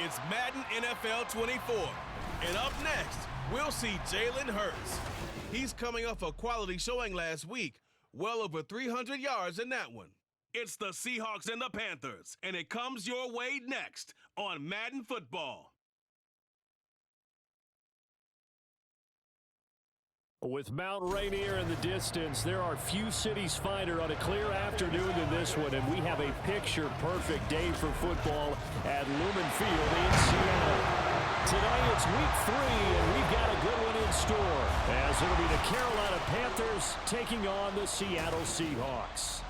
It's Madden NFL 24. And up next, we'll see Jalen Hurts. He's coming off a quality showing last week, well over 300 yards in that one. It's the Seahawks and the Panthers, and it comes your way next on Madden Football. With Mount Rainier in the distance, there are few cities finer on a clear afternoon than this one, and we have a picture-perfect day for football at Lumen Field in Seattle. Today it's week 3, and we've got a good one in store, as it'll be the Carolina Panthers taking on the Seattle Seahawks.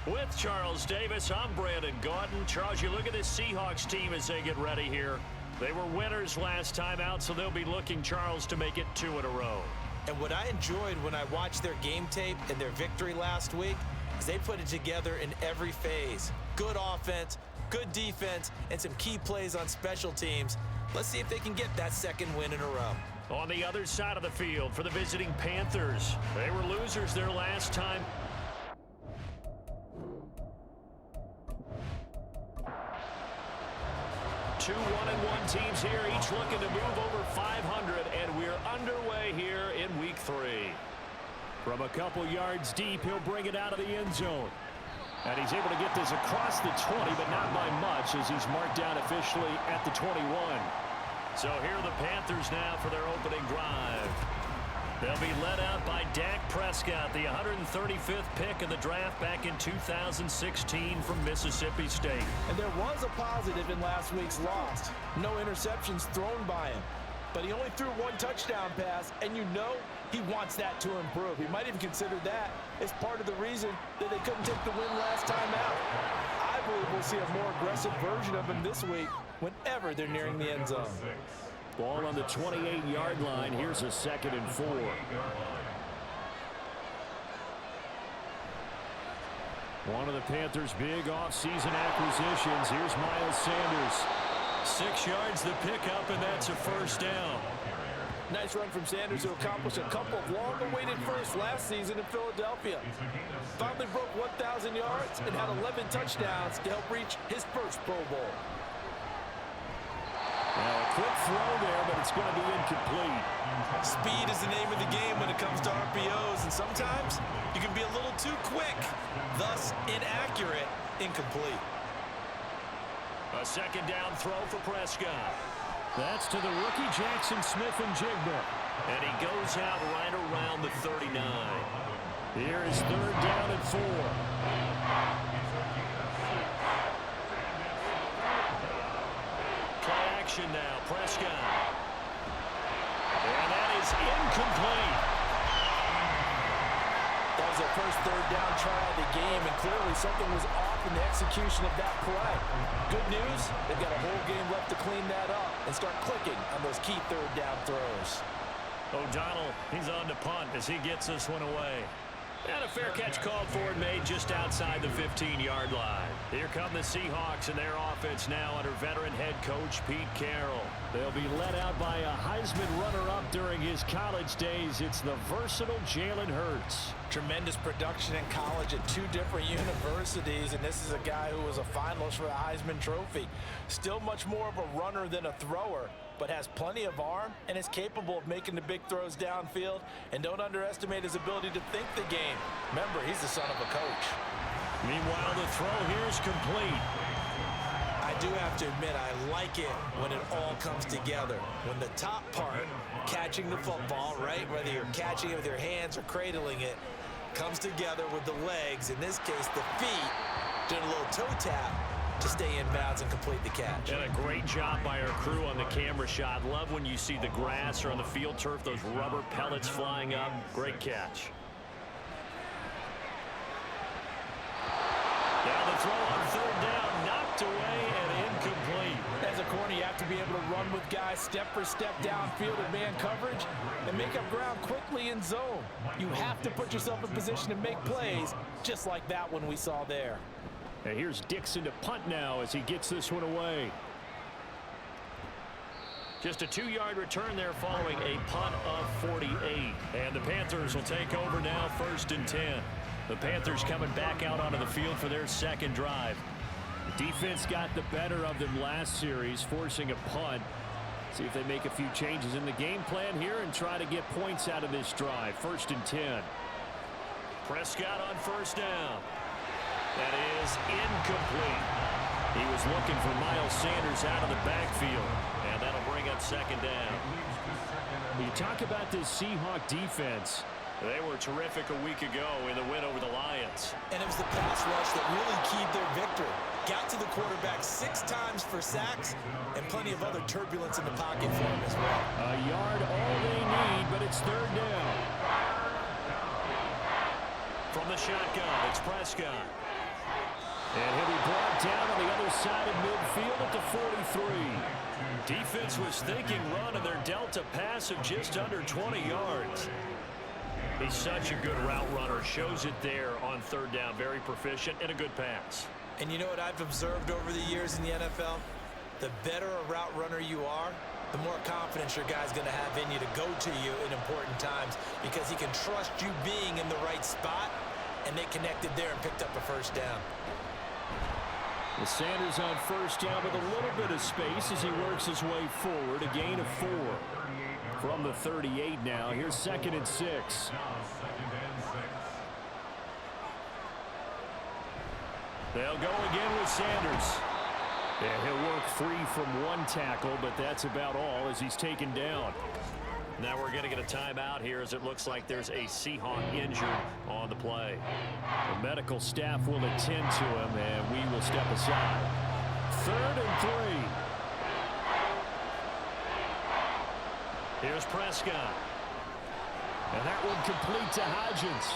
With Charles Davis, I'm Brandon Gaudin. Charles, you look at this Seahawks team as they get ready here. They were winners last time out, so they'll be looking, Charles, to make it 2 in a row. And what I enjoyed when I watched their game tape and their victory last week is they put it together in every phase. Good offense, good defense, and some key plays on special teams. Let's see if they can get that second win in a row. On the other side of the field for the visiting Panthers, they were losers their last time. Two 1-1 teams here, each looking to move over 500, and we're underway here in week 3. From a couple yards deep, he'll bring it out of the end zone. And he's able to get this across the 20, but not by much, as he's marked down officially at the 21. So here are the Panthers now for their opening drive. They'll be led out by Dak Prescott, the 135th pick in the draft back in 2016 from Mississippi State. And there was a positive in last week's loss. No interceptions thrown by him. But he only threw 1 touchdown pass, and you know he wants that to improve. He might even consider that as part of the reason that they couldn't take the win last time out. I believe we'll see a more aggressive version of him this week whenever they're nearing the end zone. Ball on the 28-yard line. Here's a 2nd and 4. One of the Panthers' big offseason acquisitions. Here's Miles Sanders. 6 yards the pickup, and that's a first down. Nice run from Sanders to accomplish a couple of long-awaited firsts last season in Philadelphia. Finally broke 1,000 yards and had 11 touchdowns to help reach his first Pro Bowl. A quick throw there, but it's going to be incomplete. Speed is the name of the game when it comes to RPOs, and sometimes you can be a little too quick, thus inaccurate, incomplete. A 2nd down throw for Prescott. That's to the rookie Jackson Smith-Njigba. And he goes out right around the 39. Here is 3rd down and 4. Now, Prescott. And that is incomplete. That was their first 3rd down try of the game, and clearly something was off in the execution of that play. Good news, they've got a whole game left to clean that up and start clicking on those key 3rd down throws. O'Donnell, he's on to punt as he gets this one away. And a fair catch called for and made just outside the 15-yard line. Here come the Seahawks and their offense now under veteran head coach Pete Carroll. They'll be led out by a Heisman runner-up during his college days. It's the versatile Jalen Hurts. Tremendous production in college at 2 different universities, and this is a guy who was a finalist for the Heisman Trophy. Still much more of a runner than a thrower, but has plenty of arm and is capable of making the big throws downfield. And don't underestimate his ability to think the game. Remember, he's the son of a coach. Meanwhile, the throw here is complete. I do have to admit, I like it when it all comes together. When the top part, catching the football, right, whether you're catching it with your hands or cradling it, comes together with the legs, in this case the feet, doing a little toe tap to stay in bounds and complete the catch. And a great job by our crew on the camera shot. Love when you see the grass or on the field turf, those rubber pellets flying up. Great catch. Now the throw on 3rd down, knocked away and incomplete. As a corner, you have to be able to run with guys step for step downfield in man coverage and make up ground quickly in zone. You have to put yourself in position to make plays, just like that one we saw there. And here's Dixon to punt now as he gets this one away. Just a 2-yard return there following a punt of 48. And the Panthers will take over now, 1st and 10. The Panthers coming back out onto the field for their 2nd drive. Defense got the better of them last series, forcing a punt. See if they make a few changes in the game plan here and try to get points out of this drive. 1st and 10. Prescott on 1st down. That is incomplete. He was looking for Miles Sanders out of the backfield, and that'll bring up 2nd down. You talk about this Seahawk defense. They were terrific a week ago in the win over the Lions. And it was the pass rush that really keyed their victory. Got to the quarterback 6 times for sacks and plenty of other turbulence in the pocket for him as well. A yard all they need, but it's 3rd down. From the shotgun, it's Prescott. And he'll be brought down on the other side of midfield at the 43. Defense was thinking run, and they're dealt a pass of just under 20 yards. He's such a good route runner. Shows it there on 3rd down. Very proficient and a good pass. And you know what I've observed over the years in the NFL? The better a route runner you are, the more confidence your guy's going to have in you to go to you in important times because he can trust you being in the right spot, and they connected there and picked up a 1st down. With Sanders on 1st down with a little bit of space as he works his way forward. A gain of 4. From the 38 now. Here's 2nd and 6. They'll go again with Sanders. Yeah, he'll work free from one tackle, but that's about all as he's taken down. Now we're going to get a timeout here as it looks like there's a Seahawk injured on the play. The medical staff will attend to him, and we will step aside. 3rd and 3. Here's Prescott. And that one complete to Hodgins.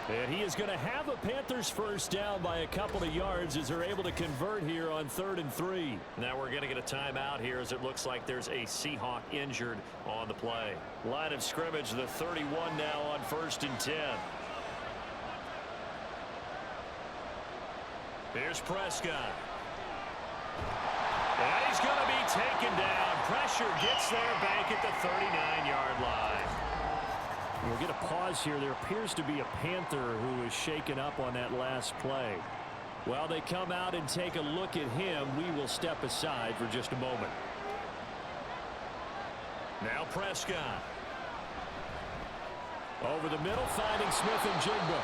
And he is going to have a Panthers 1st down by a couple of yards as they're able to convert here on 3rd and 3. Now we're going to get a timeout here as it looks like there's a Seahawk injured on the play. Line of scrimmage, the 31 now on 1st and 10. Here's Prescott. And he's going to be taken down. Pressure gets there back at the 39-yard line. We'll get a pause here. There appears to be a Panther who is shaken up on that last play. While they come out and take a look at him, we will step aside for just a moment. Now Prescott. Over the middle, finding Smith and Jigba.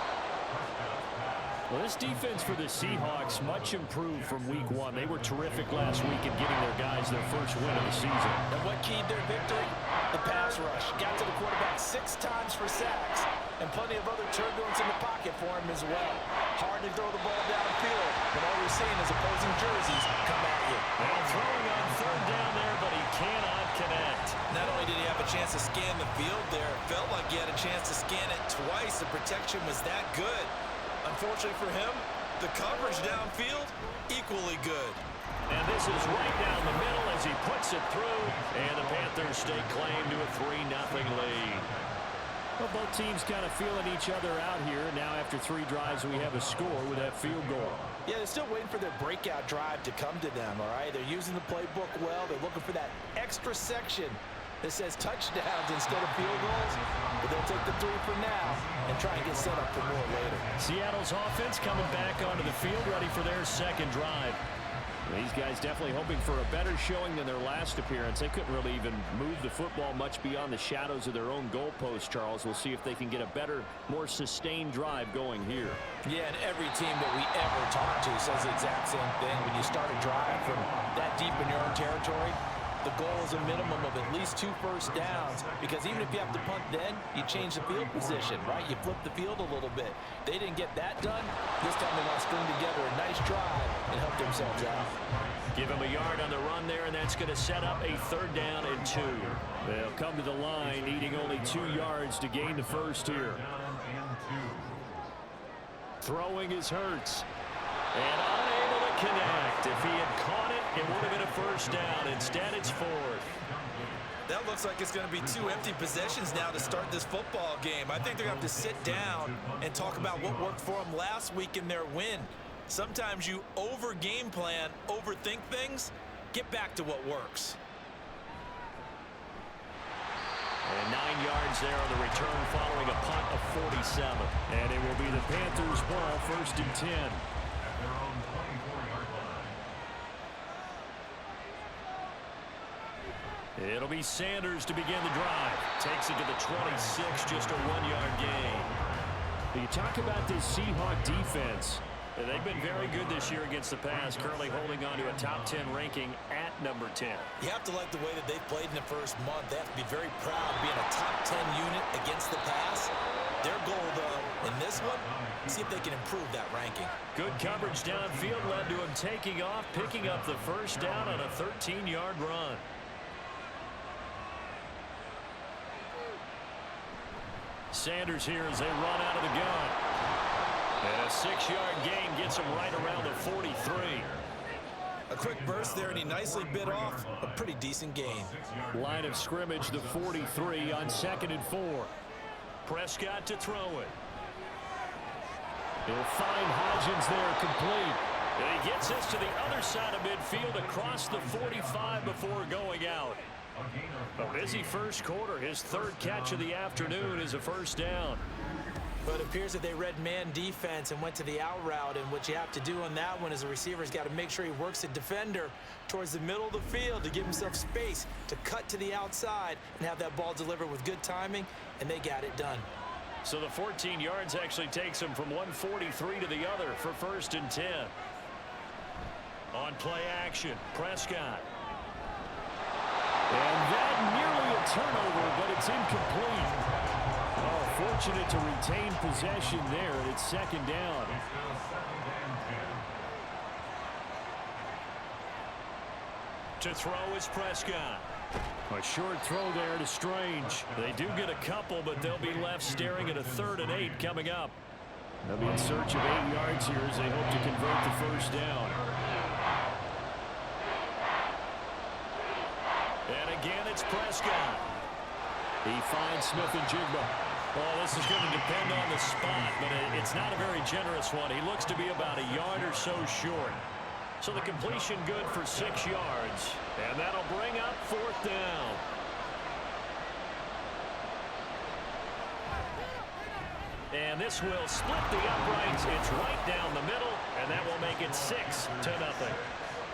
Well, this defense for the Seahawks much improved from week 1. They were terrific last week in getting their guys their first win of the season. And what keyed their victory? The pass rush. Got to the quarterback 6 times for sacks, and plenty of other turbulence in the pocket for him as well. Hard to throw the ball downfield, but all you're seeing is opposing jerseys come at you. Well, throwing on 3rd down there, but he cannot connect. Not only did he have a chance to scan the field there, it felt like he had a chance to scan it twice. The protection was that good. Unfortunately for him, the coverage downfield, equally good. And this is right down the middle as he puts it through, and the Panthers stake claim to a 3-0 lead. Well, both teams kind of feeling each other out here. Now after 3 drives, we have a score with that field goal. Yeah, they're still waiting for their breakout drive to come to them, all right? They're using the playbook well. They're looking for that extra section that says touchdowns instead of field goals. But they'll take the 3 for now and try and get set up for more later. Seattle's offense coming back onto the field, ready for their 2nd drive. These guys definitely hoping for a better showing than their last appearance. They couldn't really even move the football much beyond the shadows of their own goalpost, Charles. We'll see if they can get a better, more sustained drive going here. Yeah, and every team that we ever talk to says the exact same thing. When you start a drive from that deep in your own territory, the goal is a minimum of at least 2 first downs, because even if you have to punt then, you change the field position, right? You flip the field a little bit. They didn't get that done. This time they want to string together a nice drive and help themselves out. Give him a yard on the run there, and that's going to set up a 3rd down and 2. They'll come to the line, needing only 2 yards to gain the first here. Throwing is Hurts. And unable to connect. If he had caught it, it would have been a 1st down. Instead, it's 4th. That looks like it's going to be 2 empty possessions now to start this football game. I think they're going to have to sit down and talk about what worked for them last week in their win. Sometimes you over-game plan, overthink things. Get back to what works. And 9 yards there on the return following a punt of 47. And it will be the Panthers' ball, 1st and 10. It'll be Sanders to begin the drive. Takes it to the 26, just a 1-yard gain. You talk about this Seahawk defense. They've been very good this year against the pass, currently holding on to a top 10 ranking at number 10. You have to like the way that they've played in the first month. They have to be very proud of being a top 10 unit against the pass. Their goal, though, in this one, see if they can improve that ranking. Good coverage downfield led to him taking off, picking up the first down on a 13-yard run. Sanders here as they run out of the gun. And a 6-yard gain gets him right around the 43. A quick burst there, and he nicely bit off a pretty decent gain. Line of scrimmage, the 43 on 2nd and 4. Prescott to throw it. He'll find Hodgins there, complete. And he gets us to the other side of midfield across the 45 before going out. A busy first quarter. His 3rd catch of the afternoon is a first down. But it appears that they read man defense and went to the out route, and what you have to do on that one is the receiver's got to make sure he works the defender towards the middle of the field to give himself space to cut to the outside and have that ball delivered with good timing, and they got it done. So the 14 yards actually takes him from 143 to the other for 1st and 10. On play action, Prescott. And that nearly a turnover, but it's incomplete. Oh, fortunate to retain possession there, and it's 2nd down. To throw is Prescott. A short throw there to Strange. They do get a couple, but they'll be left staring at a 3rd and 8 coming up. They'll be in search of 8 yards here as they hope to convert the first down. And again, it's Prescott. He finds Smith and Jigba. Well, this is going to depend on the spot, but it's not a very generous one. He looks to be about a yard or so short. So the completion good for 6 yards, and that'll bring up 4th down. And this will split the uprights. It's right down the middle, and that will make it 6-0.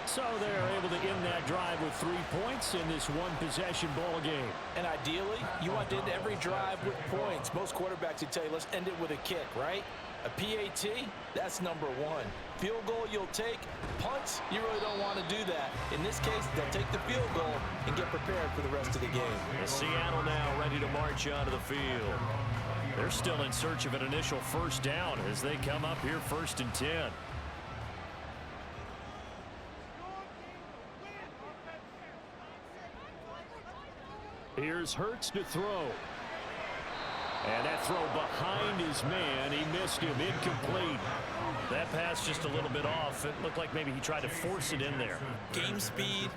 So they're able to end that drive with 3 points in this one-possession ball game. And ideally, you want to end every drive with points. Most quarterbacks would tell you, let's end it with a kick, right? A PAT, that's number 1. Field goal you'll take. Punts, you really don't want to do that. In this case, they'll take the field goal and get prepared for the rest of the game. And Seattle now ready to march onto the field. They're still in search of an initial first down as they come up here 1st and 10. Here's Hurts to throw. And that throw behind his man. He missed him. Incomplete. That pass just a little bit off. It looked like maybe he tried to force it in there. Game speed,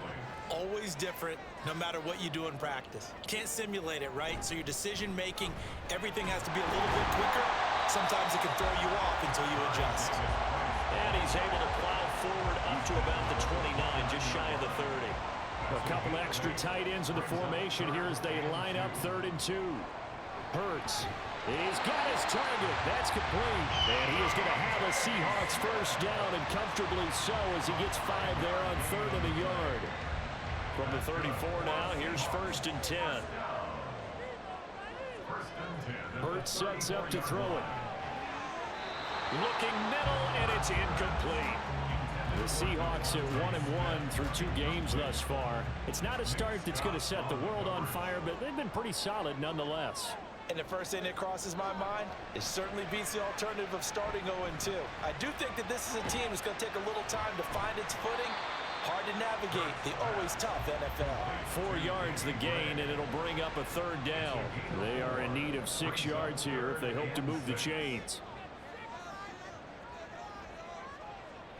always different, no matter what you do in practice. Can't simulate it, right? So your decision making, everything has to be a little bit quicker. Sometimes it can throw you off until you adjust. And he's able to plow forward up to about the 29, just shy of the 30. A couple extra tight ends in the formation here as they line up 3rd and 2. Hurts. He's got his target. That's complete. And he is going to have a Seahawks first down, and comfortably so as he gets 5 there on 3rd and a yard. From the 34 now, here's 1st and 10. Hurts sets up to throw it. Looking middle, and it's incomplete. The Seahawks at 1-1 through 2 games thus far. It's not a start that's going to set the world on fire, but they've been pretty solid nonetheless. And the first thing that crosses my mind, it certainly beats the alternative of starting 0-2. I do think that this is a team that's going to take a little time to find its footing. Hard to navigate the always tough NFL. 4 yards the gain, and it'll bring up a 3rd down. They are in need of 6 yards here if they hope to move the chains.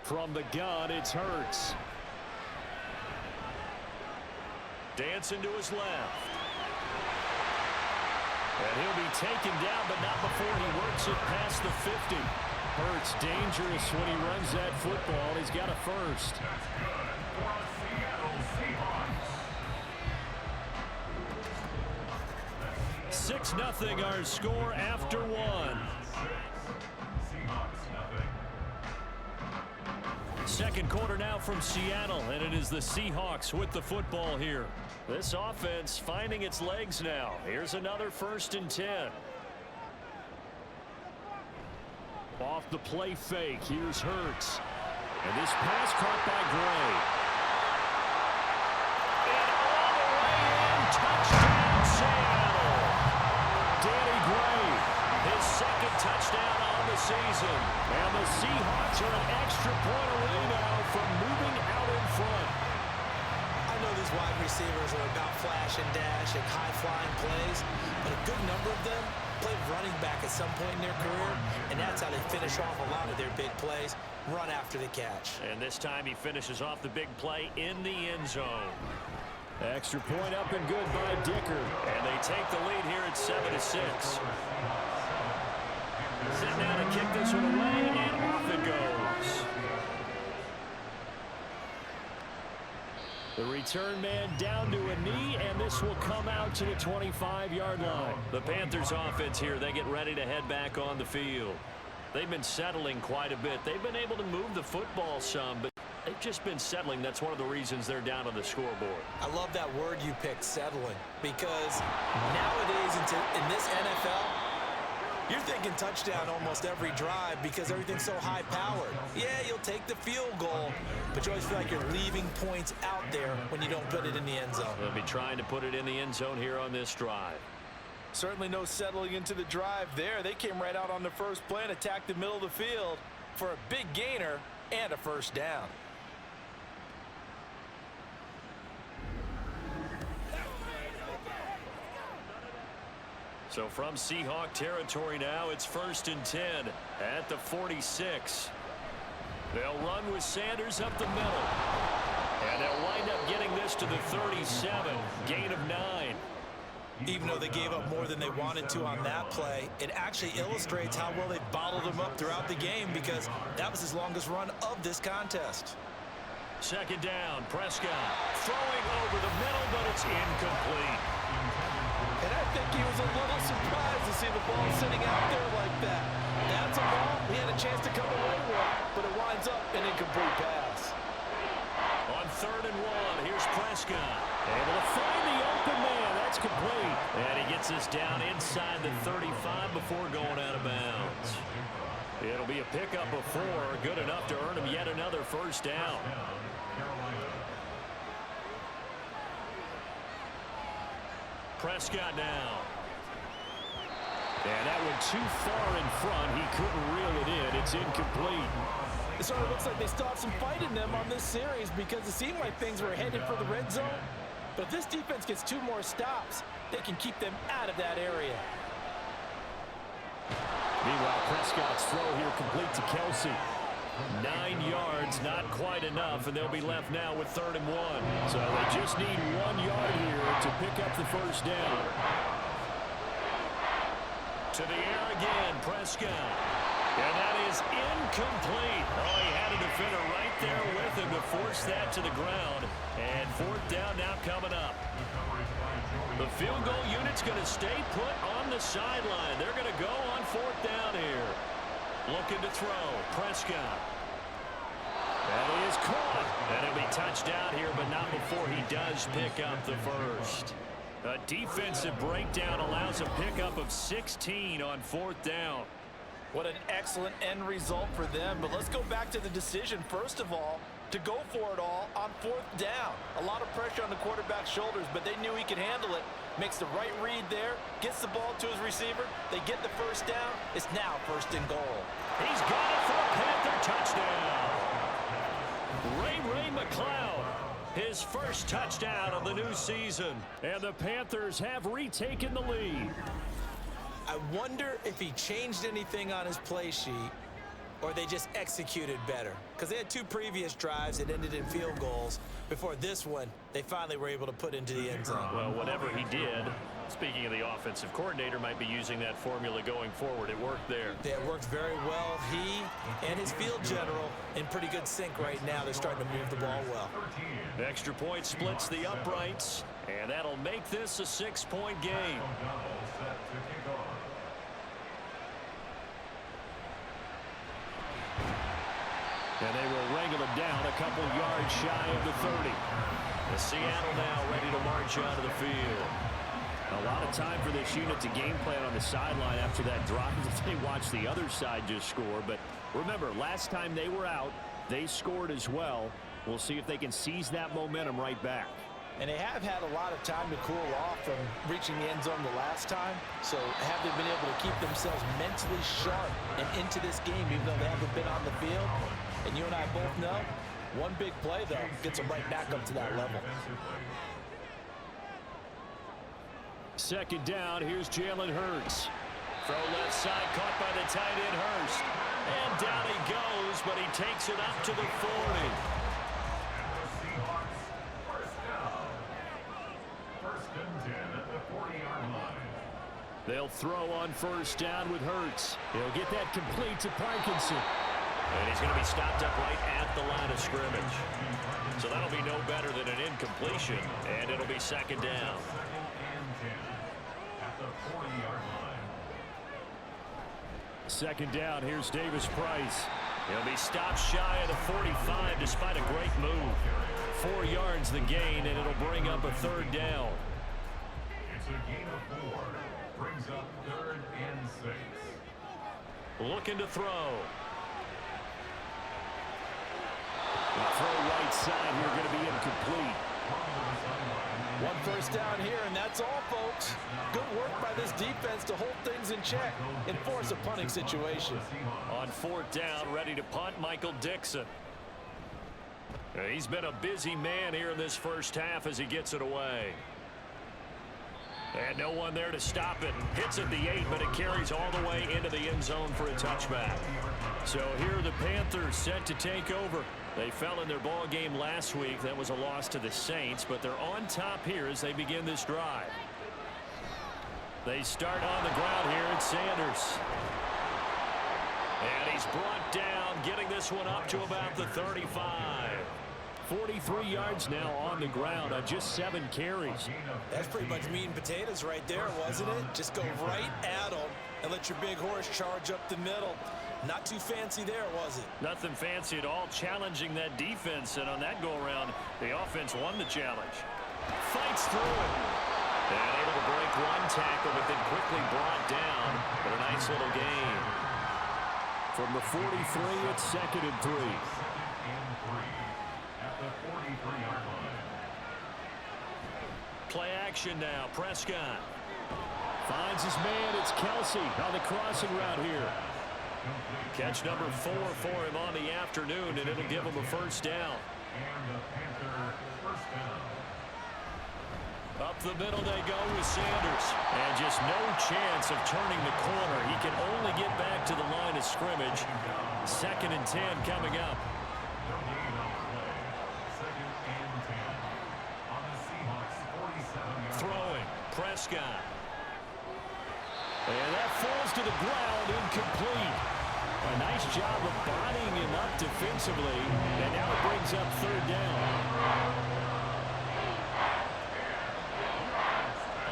From the gun, it's Hurts. Dancing to his left. And he'll be taken down, but not before he works it past the 50. Hurts dangerous when he runs that football. He's got a first. 6-0 our score after 1. second quarter now from Seattle, and it is the Seahawks with the football here. This offense finding its legs now. Here's another 1st and 10. Off the play fake, here's Hurts. And this pass caught by Gray. And all the way in, touchdown Seattle. Danny Gray, his second touchdown on the season. And the Seahawks are an extra point away now from moving out in front. I know these wide receivers are about flash and dash and high-flying plays, but a good number of them played running back at some point in their career, and that's how they finish off a lot of their big plays, run after the catch. And this time he finishes off the big play in the end zone. Extra point up and good by Dicker. And they take the lead here at 7-6. Sitting down to kick this one away, and off it goes. The return man down to a knee, and this will come out to the 25-yard line. The Panthers offense here, they get ready to head back on the field. They've been settling quite a bit. They've been able to move the football some, but they've just been settling. That's one of the reasons they're down on the scoreboard. I love that word you picked, settling, because nowadays in this NFL, you're thinking touchdown almost every drive because everything's so high-powered. Yeah, you'll take the field goal, but you always feel like you're leaving points out there when you don't put it in the end zone. They'll be trying to put it in the end zone here on this drive. Certainly no settling into the drive there. They came right out on the first play and attacked the middle of the field for a big gainer and a first down. So from Seahawk territory now, it's 1st and 10 at the 46. They'll run with Sanders up the middle. And they'll wind up getting this to the 37. Gain of 9. Even though they gave up more than they wanted to on that play, it actually illustrates how well they bottled them up throughout the game because that was his longest run of this contest. Second down, Prescott throwing over the middle, but it's incomplete. And I think he was a little surprised to see the ball sitting out there like that. That's a ball he had a chance to come away with, but it winds up an incomplete pass. On 3rd and 1, here's Prescott. Able to find the open man. That's complete. And he gets this down inside the 35 before going out of bounds. It'll be a pickup of 4, good enough to earn him yet another first down. Prescott now. And that went too far in front. He couldn't reel it in. It's incomplete. It sort of looks like they still have some fight in them on this series because it seemed like things were headed for the red zone. But if this defense gets 2 more stops, they can keep them out of that area. Meanwhile, Prescott's throw here complete to Kelsey. 9 yards, not quite enough, and they'll be left now with 3rd and 1. So they just need 1 yard here to pick up the first down. To the air again, Prescott. And that is incomplete. Oh, he had a defender right there with him to force that to the ground. And 4th down now coming up. The field goal unit's going to stay put on the sideline. They're going to go on 4th down here. Looking to throw. Prescott. That is caught. And he'll be touched out here, but not before he does pick up the first. A defensive breakdown allows a pickup of 16 on 4th down. What an excellent end result for them. But let's go back to the decision, first of all, to go for it all on 4th down. A lot of pressure on the quarterback's shoulders, but they knew he could handle it. Makes the right read there, gets the ball to his receiver. They get the first down. It's now 1st and goal. He's got it for a Panther touchdown. Ray McLeod, his first touchdown of the new season. And the Panthers have retaken the lead. I wonder if he changed anything on his play sheet or they just executed better. Because they had 2 previous drives that ended in field goals. Before this one, they finally were able to put into the end zone. Well, whatever he did, speaking of the offensive coordinator, might be using that formula going forward. It worked there. Yeah, it worked very well. He and his field general in pretty good sync right now. They're starting to move the ball well. Extra point splits the uprights, and that'll make this a 6-point game. And they will wrangle him down a couple yards shy of the 30. The Seattle now ready to march out of the field. A lot of time for this unit to game plan on the sideline after that drive that they watched the other side just score. But remember, last time they were out, they scored as well. We'll see if they can seize that momentum right back. And they have had a lot of time to cool off from reaching the end zone the last time. So have they been able to keep themselves mentally sharp and into this game even though they haven't been on the field? And you and I both know, one big play, though, gets them right back up to that level. Second down, here's Jalen Hurts. Throw left side, caught by the tight end Hurst. And down he goes, but he takes it up to the 40. They'll throw on first down with Hurts. He'll get that complete to Parkinson. And he's going to be stopped up right at the line of scrimmage. So that'll be no better than an incompletion, and it'll be second down. Second down, here's Davis Price. He'll be stopped shy of the 45 despite a great move. 4 yards the gain, and it'll bring up a third down. It's a gain of 4. Brings up 3rd and 6. Looking to throw. The throw right side here going to be incomplete. One first down here, and that's all, folks. Good work by this defense to hold things in check and force a punting situation. On 4th down, ready to punt, Michael Dixon. He's been a busy man here in this first half as he gets it away. And no one there to stop it. Hits at the 8, but it carries all the way into the end zone for a touchback. So here are the Panthers set to take over. They fell in their ball game last week. That was a loss to the Saints, but they're on top here as they begin this drive. They start on the ground here at Sanders. And he's brought down, getting this one up to about the 35. 43 yards now on the ground on just 7 carries. That's pretty much meat and potatoes right there, wasn't it? Just go right at them and let your big horse charge up the middle. Not too fancy there, was it? Nothing fancy at all, challenging that defense, and on that go-around, the offense won the challenge. Fights through it. And able to break one tackle, but then quickly brought down for a nice little gain. From the 43, it's 2nd and 3. Play action now. Prescott finds his man. It's Kelsey on the crossing route here. Catch number 4 for him on the afternoon, and it'll give him a first down. Up the middle they go with Sanders. And just no chance of turning the corner. He can only get back to the line of scrimmage. 2nd and 10 coming up. Throwing, Prescott. And that falls to the ground, incomplete. A nice job of bodying him up defensively, and now it brings up 3rd down.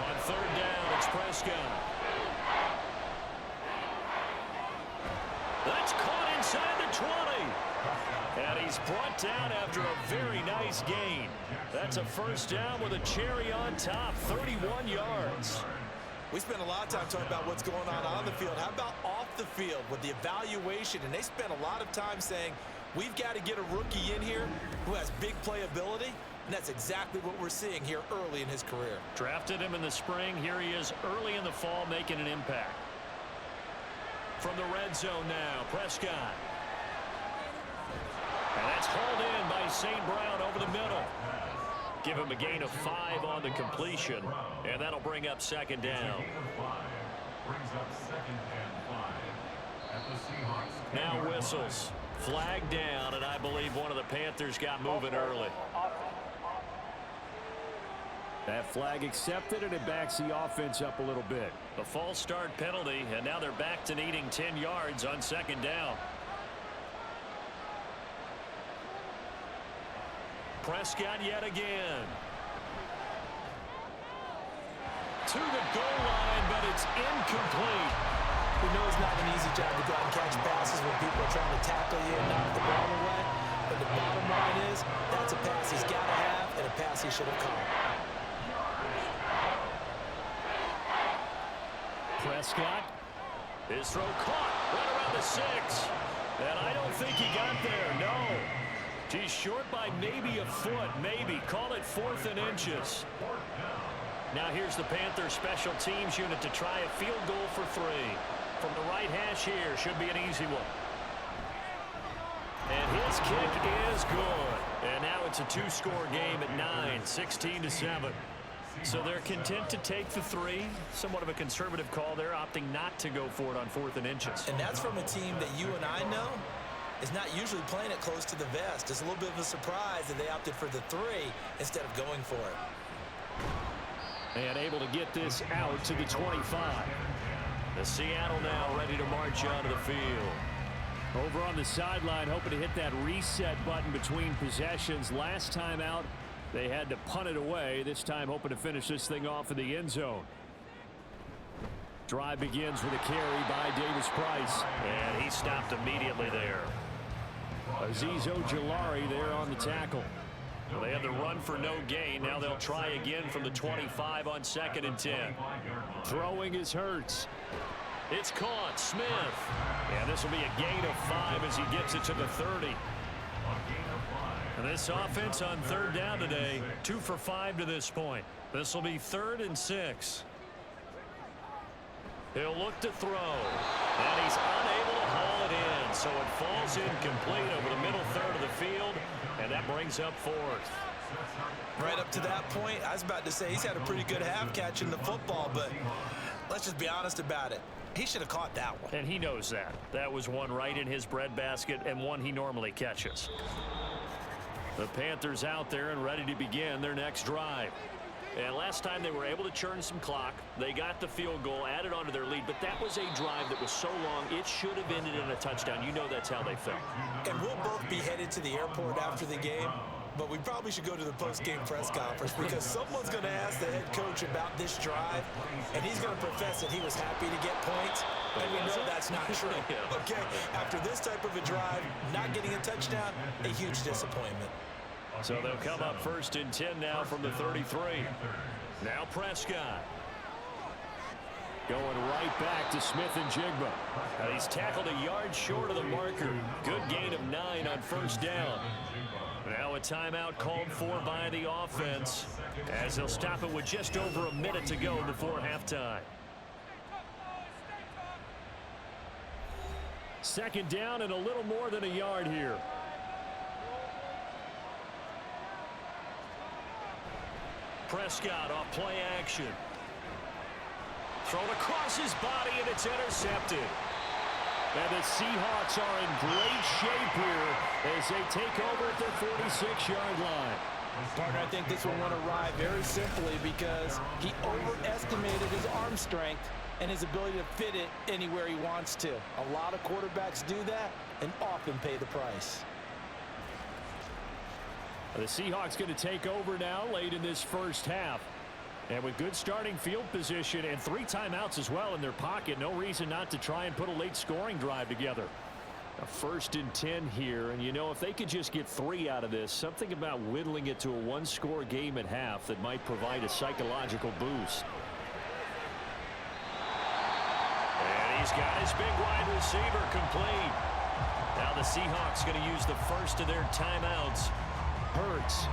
On 3rd down, it's Prescott. That's caught inside the 20. And he's brought down after a very nice gain. That's a first down with a cherry on top, 31 yards. We spent a lot of time talking about what's going on the field. How about off the field with the evaluation? And they spent a lot of time saying, we've got to get a rookie in here who has big playability. And that's exactly what we're seeing here early in his career. Drafted him in the spring. Here he is early in the fall making an impact. From the red zone now, Prescott. And that's hauled in by St. Brown over the middle. Give him a gain of 5 on the completion, and that'll bring up 2nd down. Now whistles. Flag down, and I believe one of the Panthers got moving early. That flag accepted, and it backs the offense up a little bit. A false start penalty, and now they're back to needing 10 yards on 2nd down. Prescott yet again. To the goal line, but it's incomplete. We know it's not an easy job to go out and catch passes when people are trying to tackle you and knock the ball away. pass he's got to have and a pass he should have caught. Prescott. His throw caught right around the 6. And I don't think he got there, no. He's short by maybe a foot, maybe. Call it 4th and inches. Now here's the Panthers special teams unit to try a field goal for 3. From the right hash here, should be an easy one. And his kick is good. And now it's a 2-score game at 9, 16-7. So they're content to take the 3. Somewhat of a conservative call there, opting not to go for it on 4th and inches. And that's from a team that you and I know is not usually playing it close to the vest. It's a little bit of a surprise that they opted for the 3 instead of going for it. And able to get this out to the 25. The Seattle now ready to march onto the field. Over on the sideline, hoping to hit that reset button between possessions. Last time out, they had to punt it away. This time hoping to finish this thing off in the end zone. Drive begins with a carry by Davis Price. And he stopped immediately there. Azeez Ojulari there on the tackle. Well, they had the run for no gain. Now they'll try again from the 25 on 2nd and 10. Throwing is Hurts. It's caught. Smith. And this will be a gain of 5 as he gets it to the 30. And this offense on 3rd down today, 2 for 5 to this point. This will be 3rd and 6. He'll look to throw. And he's unable to haul it in. So it falls incomplete over the middle 3rd of the field. And that brings up 4th. Right up to that point, I was about to say he's had a pretty good half catching the football, but let's just be honest about it. He should have caught that one. And he knows that. That was one right in his breadbasket and one he normally catches. The Panthers out there and ready to begin their next drive. And last time they were able to churn some clock. They got the field goal, added on to their lead, but that was a drive that was so long, it should have ended in a touchdown. You know that's how they felt. And we'll both be headed to the airport after the game, but we probably should go to the post-game press conference because someone's going to ask the head coach about this drive, and he's going to profess that he was happy to get points, and we know that's not true. Okay, after this type of a drive, not getting a touchdown, a huge disappointment. So they'll come up 1st and 10 now from the 33. Now Prescott. Going right back to Smith and Jigba. And he's tackled a yard short of the marker. Good gain of 9 on 1st down. Now a timeout called for by the offense as they'll stop it with just over a minute to go before halftime. 2nd down and a little more than a yard here. Prescott off play action. Thrown across his body, and it's intercepted. And the Seahawks are in great shape here as they take over at their 46-yard line. Partner, I think this one went awry very simply because he overestimated his arm strength and his ability to fit it anywhere he wants to. A lot of quarterbacks do that and often pay the price. The Seahawks going to take over now late in this first half. And with good starting field position and 3 timeouts as well in their pocket, no reason not to try and put a late scoring drive together. A 1st and 10 here, and you know, if they could just get 3 out of this, something about whittling it to a 1-score game at half that might provide a psychological boost. And he's got his big wide receiver complete. Now the Seahawks going to use the first of their timeouts. Hurts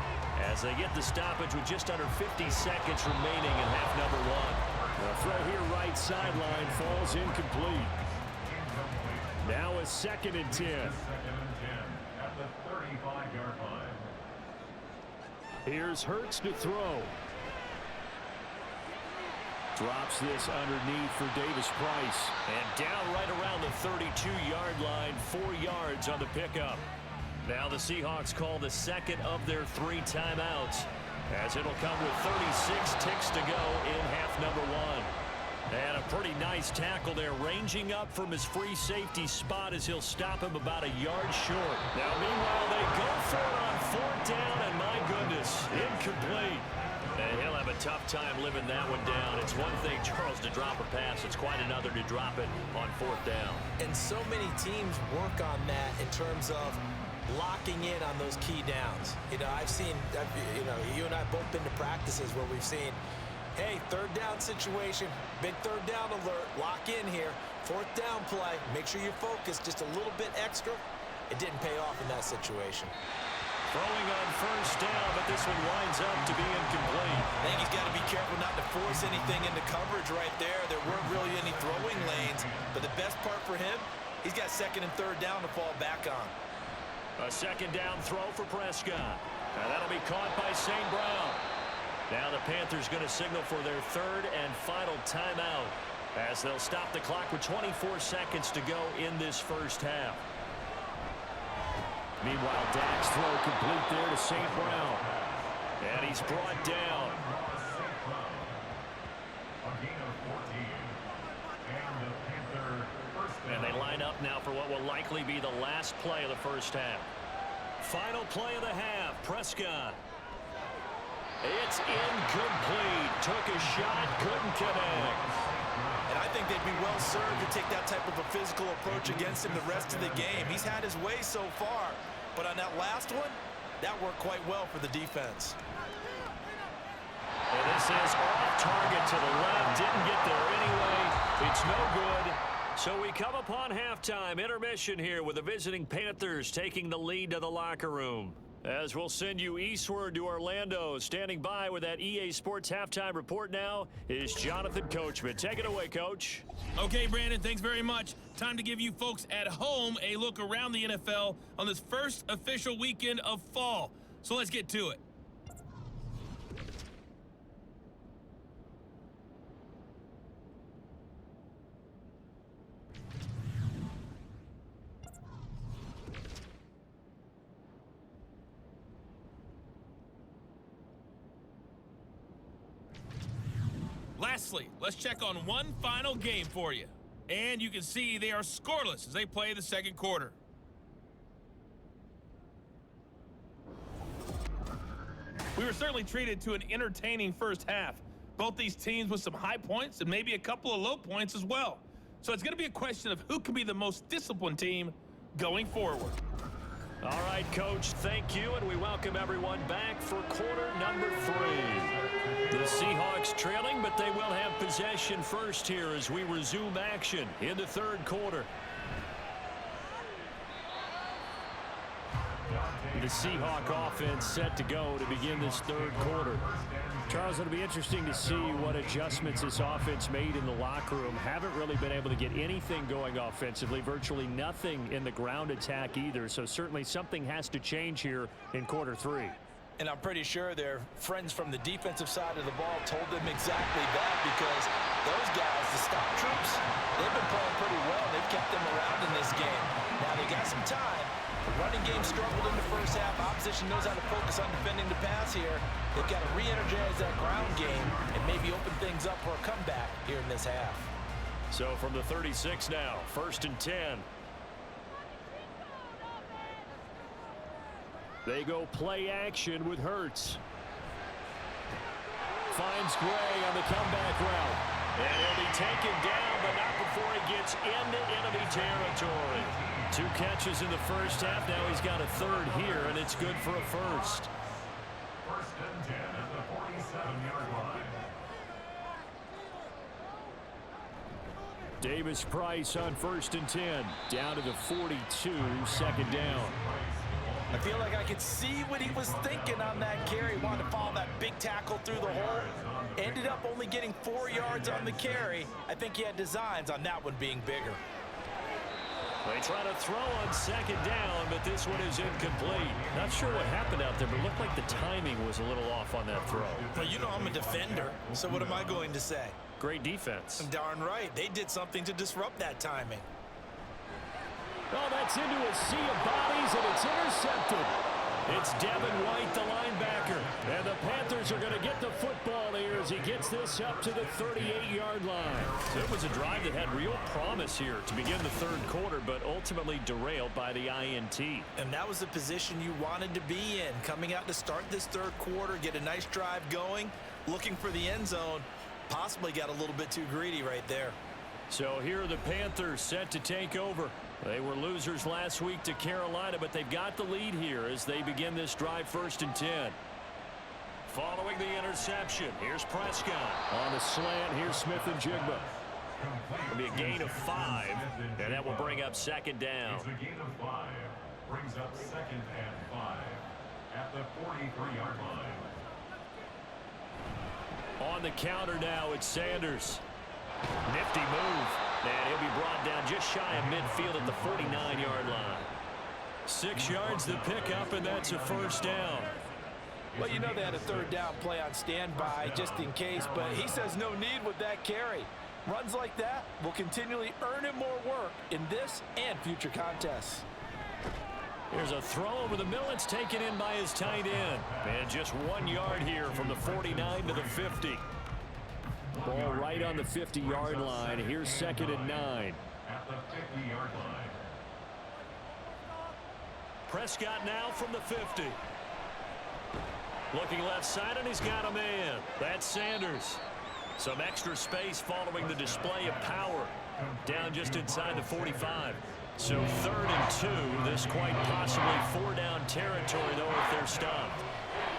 as they get the stoppage with just under 50 seconds remaining in half number 1. The throw here right sideline falls incomplete. Now a 2nd and 10. At the 35-yard line. Here's Hurts to throw. Drops this underneath for Davis Price. And down right around the 32-yard line, 4 yards on the pickup. Now the Seahawks call the 2nd of their 3 timeouts as it'll come with 36 ticks to go in half number 1. And a pretty nice tackle there, ranging up from his free safety spot as he'll stop him about a yard short. Now meanwhile they go for it on 4th down, and my goodness, incomplete. And he'll have a tough time living that one down. It's one thing, Charles, to drop a pass. It's quite another to drop it on 4th down. And so many teams work on that in terms of locking in on those key downs. You know, you and I both been to practices where we've seen, hey, third down situation, big third down alert, lock in here, fourth down play, make sure you're focused just a little bit extra. It didn't pay off in that situation. Throwing on first down, but this one winds up to be incomplete. I think he's got to be careful not to force anything into coverage right there. There weren't really any throwing lanes, but the best part for him, he's got second and third down to fall back on. A second down throw for Prescott. Now that'll be caught by St. Brown. Now the Panthers going to signal for their third and final timeout as they'll stop the clock with 24 seconds to go in this first half. Meanwhile, Dak's throw complete there to St. Brown. And he's brought down. And they line up now for what will likely be the last play of the first half. Final play of the half, Prescott. It's incomplete. Took a shot, couldn't connect. And I think they'd be well served to take that type of a physical approach against him the rest of the game. He's had his way so far, but on that last one, that worked quite well for the defense. And this is off target to the left. Didn't get there anyway. It's no good. So we come upon halftime intermission here with the visiting Panthers taking the lead to the locker room. As we'll send you eastward to Orlando, standing by with that EA Sports halftime report now is Jonathan Coachman. Take it away, Coach. Okay, Brandon, thanks very much. Time to give you folks at home a look around the NFL on this first official weekend of fall. So let's get to it. Lastly, let's check on one final game for you. And you can see they are scoreless as they play the second quarter. We were certainly treated to an entertaining first half. Both these teams with some high points and maybe a couple of low points as well. So it's going to be a question of who can be the most disciplined team going forward. All right, Coach, thank you, and we welcome everyone back for quarter number 3. The Seahawks trailing, but they will have possession first here as we resume action in the third quarter. The Seahawk offense set to go to begin this third quarter. Charles, it'll be interesting to see what adjustments this offense made in the locker room. Haven't really been able to get anything going offensively, virtually nothing in the ground attack either. So certainly something has to change here in quarter 3. And I'm pretty sure their friends from the defensive side of the ball told them exactly that, because those guys, the stop troops, they've been playing pretty well. They've kept them around in this game. Now they got some time. The running game struggled in the first half. Opposition knows how to focus on defending the pass here. They've got to re-energize that ground game and maybe open things up for a comeback here in this half. So from the 36 now, 1st and 10. They go play action with Hurts. Finds Gray on the comeback route. And he'll be taken down, but not before he gets into enemy territory. 2 catches in the first half. Now he's got a third here, and it's good for a first. 1st and 10 at the 47-yard line. Davis Price on 1st and 10. Down to the 42, second down. I feel like I could see what he was thinking on that carry. Wanted to follow that big tackle through the hole. Ended up only getting 4 yards on the carry. I think he had designs on that one being bigger. They try to throw on second down, but this one is incomplete. Not sure what happened out there, but it looked like the timing was a little off on that throw. Well, you know I'm a defender, so what am I going to say? Great defense. Darn right. They did something to disrupt that timing. Oh, that's into a sea of bodies, and it's intercepted. It's Devin White, the linebacker. And the Panthers are going to get the football here as he gets this up to the 38-yard line. So it was a drive that had real promise here to begin the third quarter, but ultimately derailed by the INT. And that was the position you wanted to be in. Coming out to start this third quarter, get a nice drive going, looking for the end zone. Possibly got a little bit too greedy right there. So here are the Panthers set to take over They were losers last week to Carolina, but they've got the lead here as they begin this drive 1st and 10. Following the interception, here's Prescott. On the slant, here's Smith and Jigba. It'll be a gain of 5, and that will bring up 2nd down. It's a gain of 5. Brings up 2nd and 5 at the 43-yard line. On the counter now, it's Sanders. Nifty move. And he'll be brought down just shy of midfield at the 49-yard line. 6 yards the pickup, and that's a 1st down. Well, you know they had a 3rd down play on standby just in case, but he says no need with that carry. Runs like that will continually earn him more work in this and future contests. Here's a throw over the middle. It's taken in by his tight end. And just 1 yard here from the 49 to the 50. Ball right on the 50-yard line. Here's 2nd and 9. At the 50-yard line. Prescott now from the 50. Looking left side, and he's got a man. That's Sanders. Some extra space following the display of power. Down just inside the 45. So 3rd and 2. This quite possibly 4-down territory, though, if they're stopped.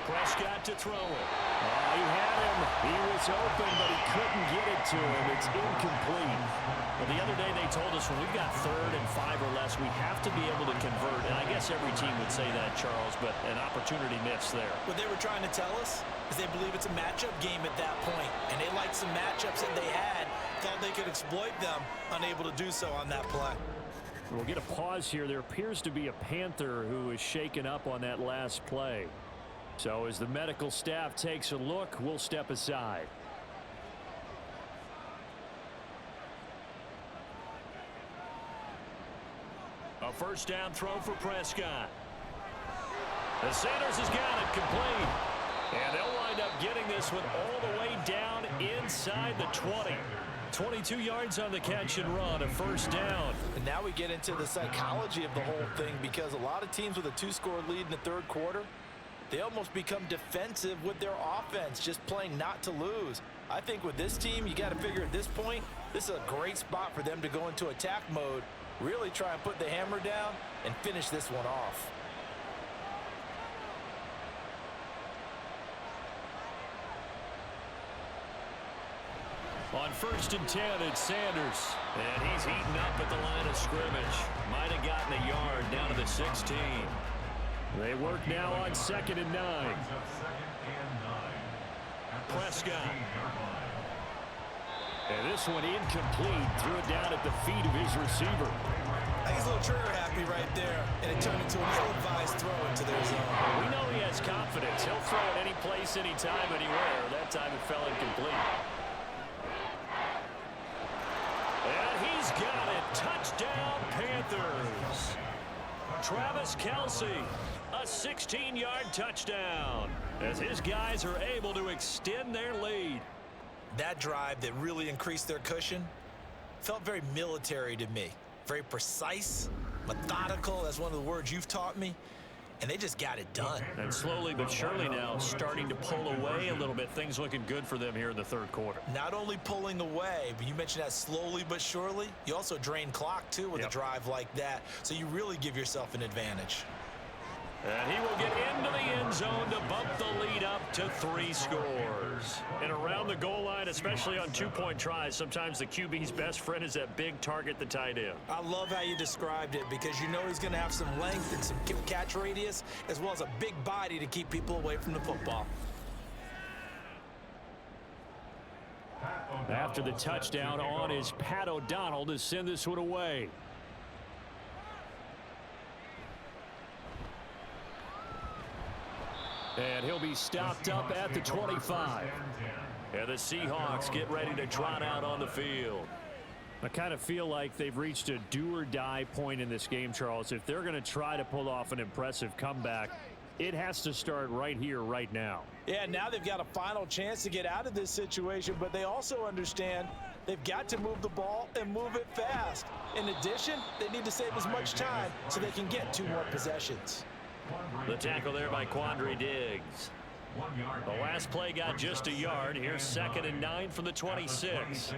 Prescott to throw it. He had him. He was open, but he couldn't get it to him. It's incomplete. Well, the other day they told us when we've got 3rd and 5 or less, we have to be able to convert. And I guess every team would say that, Charles, but an opportunity missed there. What they were trying to tell us is they believe it's a matchup game at that point, and they liked some matchups that they had, thought they could exploit them, unable to do so on that play. We'll get a pause here. There appears to be a Panther who was shaken up on that last play. So as the medical staff takes a look, we'll step aside. A 1st down throw for Prescott. The Sanders has got it complete. And they'll wind up getting this one all the way down inside the 20. 22 yards on the catch and run, a 1st down. And now we get into the psychology of the whole thing, because a lot of teams with a 2-score lead in the 3rd quarter, they almost become defensive with their offense, just playing not to lose. I think with this team, you got to figure at this point, this is a great spot for them to go into attack mode, really try and put the hammer down and finish this one off. On 1st and 10, it's Sanders. And he's heating up at the line of scrimmage. Might have gotten a yard down to the 16. They work now on 2nd and 9. Prescott. And this one incomplete. Threw it down at the feet of his receiver. I think he's a little trigger happy right there, and it turned into an ill-advised throw into their zone. We know he has confidence. He'll throw it any place, anytime, anywhere. That time it fell incomplete. And he's got it. Touchdown, Panthers. Travis Kelce, a 16-yard touchdown, as his guys are able to extend their lead. That drive that really increased their cushion felt very military to me. Very precise, methodical, that's one of the words you've taught me, and they just got it done. And slowly but surely now starting to pull away a little bit. Things looking good for them here in the 3rd quarter. Not only pulling away, but you mentioned that slowly but surely. You also drain clock, too, with a drive like that, so you really give yourself an advantage. And he will get into the end zone to bump the lead up to 3 scores. And around the goal line, especially on 2-point tries, sometimes the QB's best friend is that big target, the tight end. I love how you described it, because you know he's going to have some length and some catch radius, as well as a big body to keep people away from the football. After the touchdown on is Pat O'Donnell to send this one away. And he'll be stopped up at the 25. And the Seahawks get ready to trot out on the field. I kind of feel like they've reached a do-or-die point in this game, Charles. If they're going to try to pull off an impressive comeback, it has to start right here, right now. Yeah, now they've got a final chance to get out of this situation, but they also understand they've got to move the ball and move it fast. In addition, they need to save as much time so they can get 2 more possessions. The tackle there by Quandre Diggs. The last play got just a yard. Here's 2nd and 9 from the 26.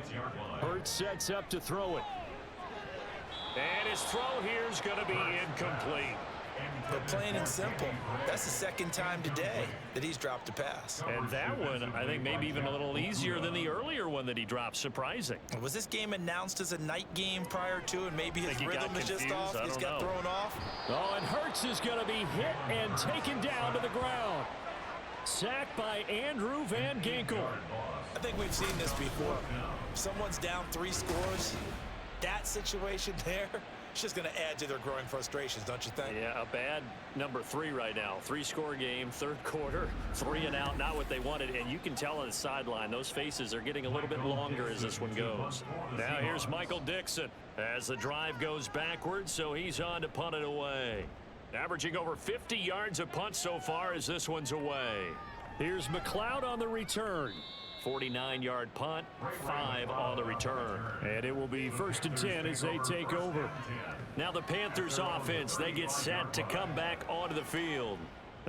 Hurts sets up to throw it. And his throw here is going to be incomplete. But plain and simple, that's the second time today that he's dropped a pass. And that one, I think, maybe even a little easier than the earlier one that he dropped. Surprising. Was this game announced as a night game prior to, and maybe his rhythm is just off? He's got thrown off. Oh, and Hurts is going to be hit and taken down to the ground. Sacked by Andrew Van Ginkel. I think we've seen this before. If someone's down 3 scores, that situation there, it's just going to add to their growing frustrations, don't you think? Yeah, a bad number 3 right now. 3-score game, third quarter, 3 and out, not what they wanted. And you can tell on the sideline, those faces are getting a little bit longer as this one goes. Now here's Michael Dixon as the drive goes backwards, so he's on to punt it away. Averaging over 50 yards a punt so far as this one's away. Here's McLeod on the return. 49-yard punt, 5 on the return. And it will be 1st and 10 as they take over. Now the Panthers offense, they get set to come back onto the field.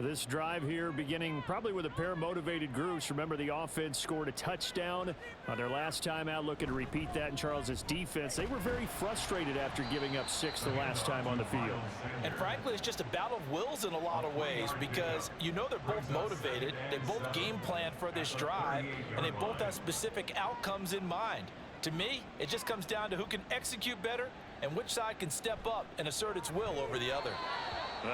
This drive here beginning probably with a pair of motivated groups. Remember, the offense scored a touchdown on their last time out, looking to repeat that in Charles's defense. They were very frustrated after giving up 6 the last time on the field. And frankly, it's just a battle of wills in a lot of ways because you know they're both motivated, they both game plan for this drive, and they both have specific outcomes in mind. To me, it just comes down to who can execute better and which side can step up and assert its will over the other.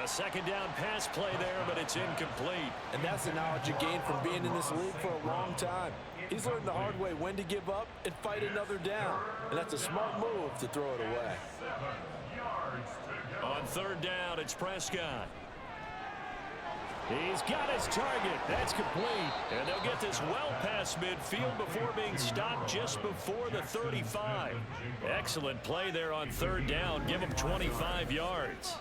A second down pass play there, but it's incomplete. And that's the knowledge you gain from being in this league for a long time. He's learned the hard way when to give up and fight another down. And that's a smart move to throw it away. On 3rd down, it's Prescott. He's got his target. That's complete. And they'll get this well past midfield before being stopped just before the 35. Excellent play there on 3rd down. Give him 25 yards.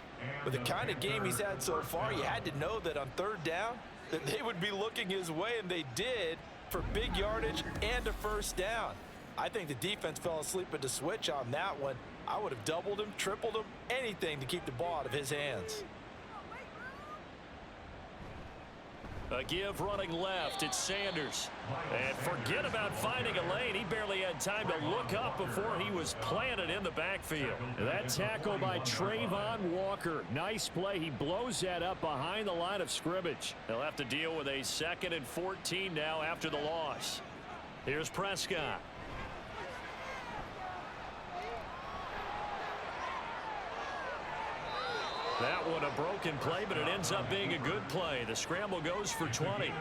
With the kind of game he's had so far, you had to know that on 3rd down that they would be looking his way, and they did, for big yardage and a 1st down. I think the defense fell asleep at the switch on that one. I would have doubled him, tripled him, anything to keep the ball out of his hands. A give running left. It's Sanders. And forget about finding a lane. He barely had time to look up before he was planted in the backfield. That tackle by Trayvon Walker. Nice play. He blows that up behind the line of scrimmage. They'll have to deal with a 2nd and 14 now after the loss. Here's Prescott. That one a broken play, but it ends up being a good play. The scramble goes for 20.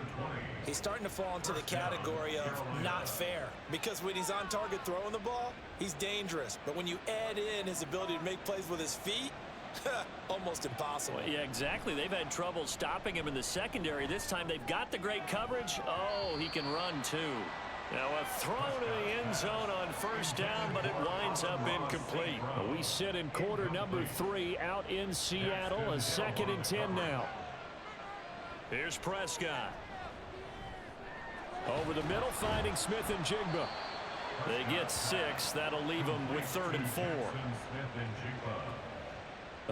He's starting to fall into the category of not fair because when he's on target throwing the ball, he's dangerous. But when you add in his ability to make plays with his feet, almost impossible. Well, yeah, exactly. They've had trouble stopping him in the secondary. This time they've got the great coverage. Oh, he can run too. Now a throw to the end zone on 1st down, but it winds up incomplete. We sit in quarter number 3 out in Seattle. A 2nd and 10 now. Here's Prescott. Over the middle, finding Smith and Jigba. They get 6. That'll leave them with 3rd and 4.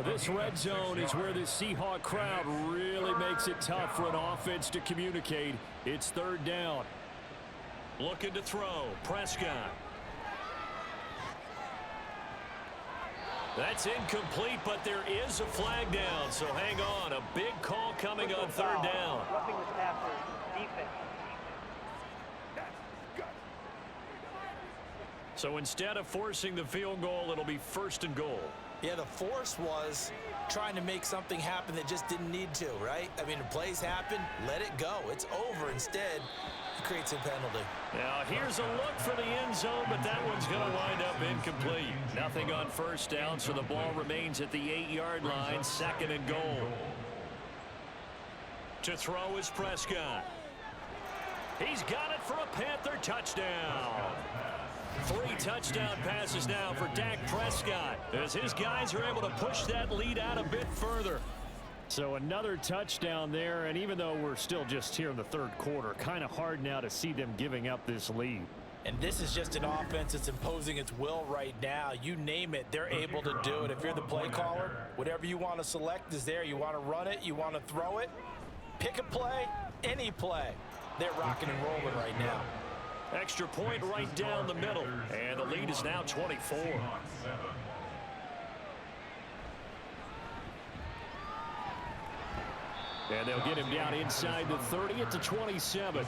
This red zone is where the Seahawk crowd really makes it tough for an offense to communicate. It's 3rd down. Looking to throw. Prescott. That's incomplete, but there is a flag down, so hang on. A big call coming on 3rd down. Roughing the passer, defense. So instead of forcing the field goal, it'll be 1st and goal. Yeah, the force was trying to make something happen that just didn't need to, right? I mean, the plays happen, let it go. It's over. Instead, it creates a penalty. Now, here's a look for the end zone, but that one's going to wind up incomplete. Nothing on 1st down, so the ball remains at the 8-yard line, 2nd and goal. To throw is Prescott. He's got it for a Panther touchdown. 3 touchdown passes now for Dak Prescott as his guys are able to push that lead out a bit further. So another touchdown there, and even though we're still just here in the 3rd quarter, kind of hard now to see them giving up this lead. And this is just an offense that's imposing its will right now. You name it, they're able to do it. If you're the play caller, whatever you want to select is there. You want to run it, you want to throw it, pick a play, any play. They're rocking and rolling right now. Extra point right down the middle, and the lead is now 24. And they'll get him down inside the 30 at the 27.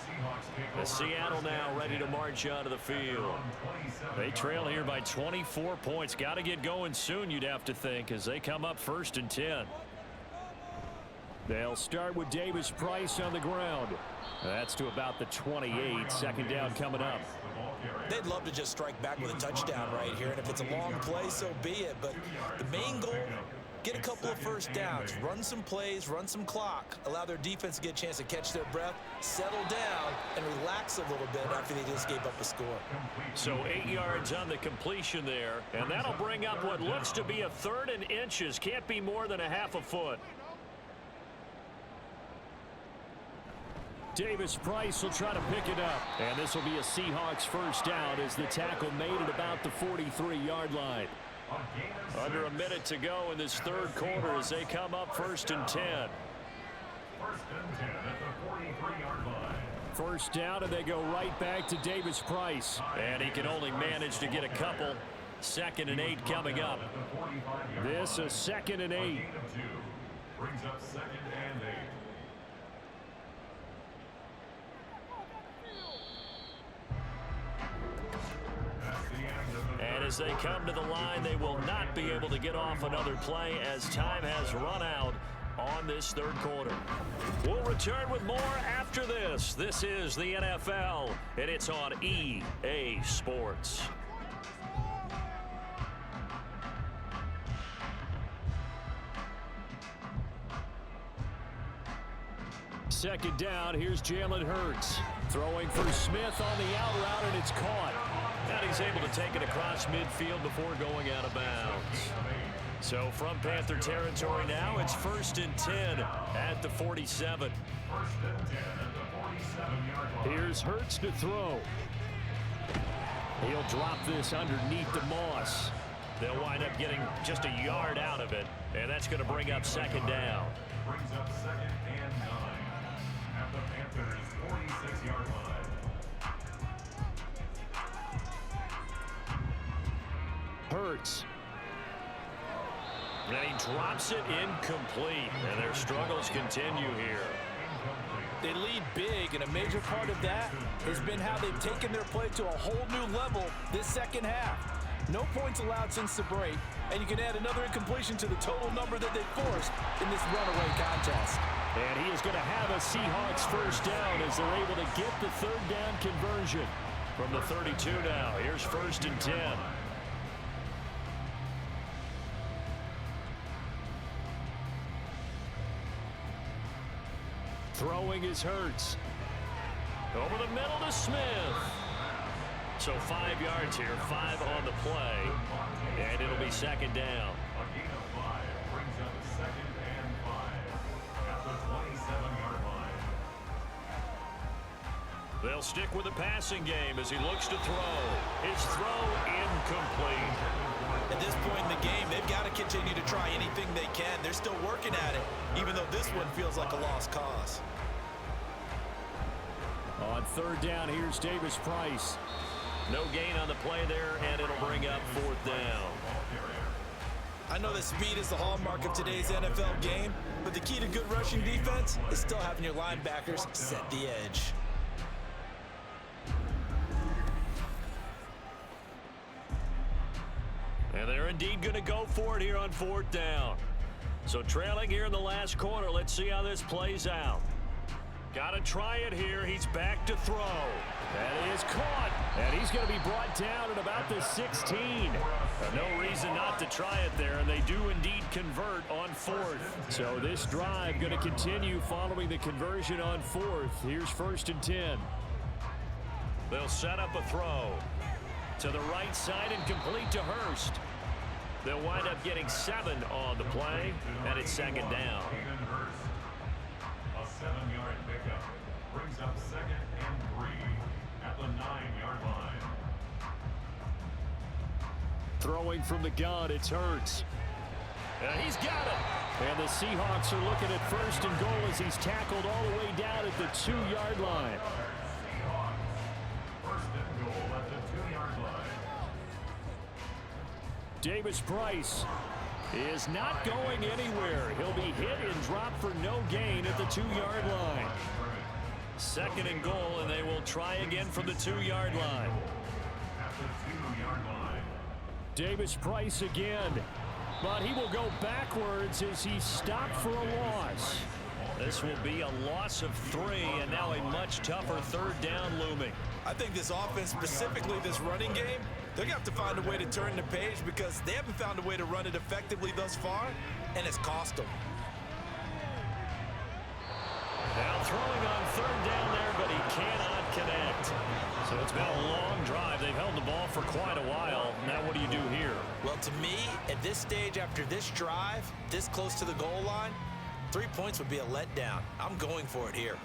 As Seattle now ready to march onto the field. They trail here by 24 points. Got to get going soon, you'd have to think, as they come up 1st and 10. They'll start with Davis Price on the ground. That's to about the 28. Second down coming up. They'd love to just strike back with a touchdown right here, and if it's a long play, so be it. But the main goal, get a couple of first downs, run some plays, run some clock, allow their defense to get a chance to catch their breath, settle down, and relax a little bit after they just gave up a score. So 8 yards on the completion there, and that'll bring up what looks to be a 3rd and inches. Can't be more than a half a foot. Davis Price will try to pick it up. And this will be a Seahawks first down as the tackle made at about the 43-yard line. Under a minute to go in this 3rd quarter as they come up 1st and 10. 1st and 10 at the 43-yard line. First down, and they go right back to Davis Price. And he can only manage to get a couple. 2nd and 8 coming up. This is 2nd and 8. Gain of 2 brings up 2nd and 8. And as they come to the line, they will not be able to get off another play as time has run out on this 3rd quarter. We'll return with more after this. This is the NFL, and it's on EA Sports. Second down, here's Jalen Hurts. Throwing for Smith on the out route, and it's caught. And he's able to take it across midfield before going out of bounds. So from Panther territory now, it's 1st and 10 at the 47. 1st and 10 at the 47-yard line. Here's Hurts to throw. He'll drop this underneath the moss. They'll wind up getting just a yard out of it, and that's going to bring up 2nd down. Brings up 2nd and 9 at the Panthers' 46-yard line. Hurts. And he drops it incomplete, and their struggles continue here. They lead big, and a major part of that has been how they've taken their play to a whole new level this 2nd half. No points allowed since the break, and you can add another incompletion to the total number that they forced in this runaway contest. And he is going to have a Seahawks first down as they're able to get the 3rd down conversion from the 32 now. Here's 1st and 10. Throwing is Hurts. Over the middle to Smith. So 5 yards here, 5 on the play, and it'll be 2nd down. A gain of 5 brings up 2nd and 5 at the 27-yard line. They'll stick with the passing game as he looks to throw. His throw incomplete. At this point in the game, they've got to continue to try anything they can. They're still working at it, even though this one feels like a lost cause. On 3rd down, here's Davis Price. No gain on the play there, and it'll bring up 4th down. I know that speed is the hallmark of today's NFL game, but the key to good rushing defense is still having your linebackers set the edge. And they're indeed going to go for it here on 4th down. So trailing here in the last quarter, let's see how this plays out. Got to try it here. He's back to throw. That is caught. And he's going to be brought down at about the 16. No reason not to try it there, and they do indeed convert on 4th. So this drive going to continue following the conversion on 4th. Here's 1st and 10. They'll set up a throw to the right side and complete to Hurst. They'll wind up getting 7 on the play, and it's 2nd down. A 7-yard pickup brings up 2nd and 3 at the 9-yard line. Throwing from the gun, it's Hurts. And he's got it. And the Seahawks are looking at 1st and goal as he's tackled all the way down at the 2-yard line. Seahawks, 1st and goal at the 2-yard line. Davis Price is not going anywhere. He'll be hit drop for no gain at the 2-yard line. 2nd and goal, and they will try again from the 2-yard line. At the 2-yard line. Davis Price again, but he will go backwards as he stopped for a loss. This will be a loss of 3, and now a much tougher 3rd down looming. I think this offense, specifically this running game, they're going to have to find a way to turn the page because they haven't found a way to run it effectively thus far, and it's cost them. Now throwing on 3rd down there, but he cannot connect. So it's been a long drive. They've held the ball for quite a while. Now what do you do here? Well, to me, at this stage, after this drive, this close to the goal line, 3 points would be a letdown. I'm going for it here.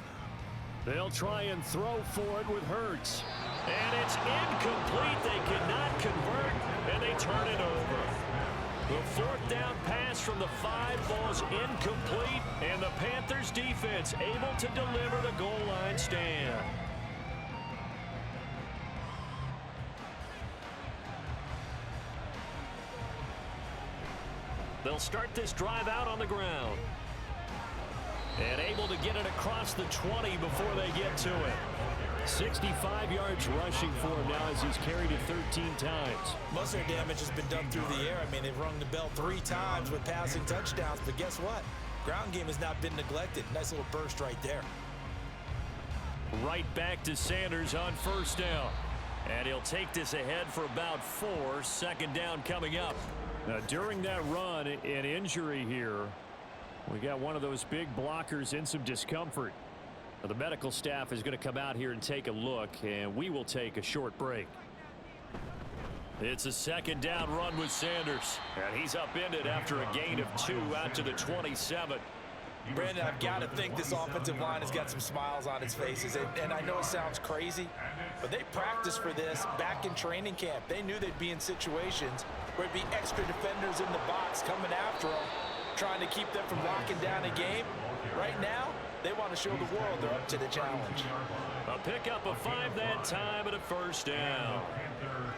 They'll try and throw for it with Hurts. And it's incomplete. They cannot convert, and they turn it over. The 4th down pass from the 5 ball's incomplete, and the Panthers defense able to deliver the goal line stand. They'll start this drive out on the ground. And able to get it across the 20 before they get to it. 65 yards rushing for him now as he's carried it 13 times. Most of their damage has been done through the air. I mean, they've rung the bell 3 times with passing touchdowns, but guess what? Ground game has not been neglected. Nice little burst right there. Right back to Sanders on 1st down. And he'll take this ahead for about 4. 2nd down coming up. Now, during that run, an injury here. We got one of those big blockers in some discomfort. Now, the medical staff is going to come out here and take a look, and we will take a short break. It's a 2nd down run with Sanders, and he's upended after a gain of 2 out to the 27. Brandon, I've got to think this offensive line has got some smiles on its faces, and I know it sounds crazy, but they practiced for this back in training camp. They knew they'd be in situations where it'd be extra defenders in the box coming after them, trying to keep them from locking down a game. Right now, they want to show the world they're up to the challenge. A pickup of 5 that time and a 1st down.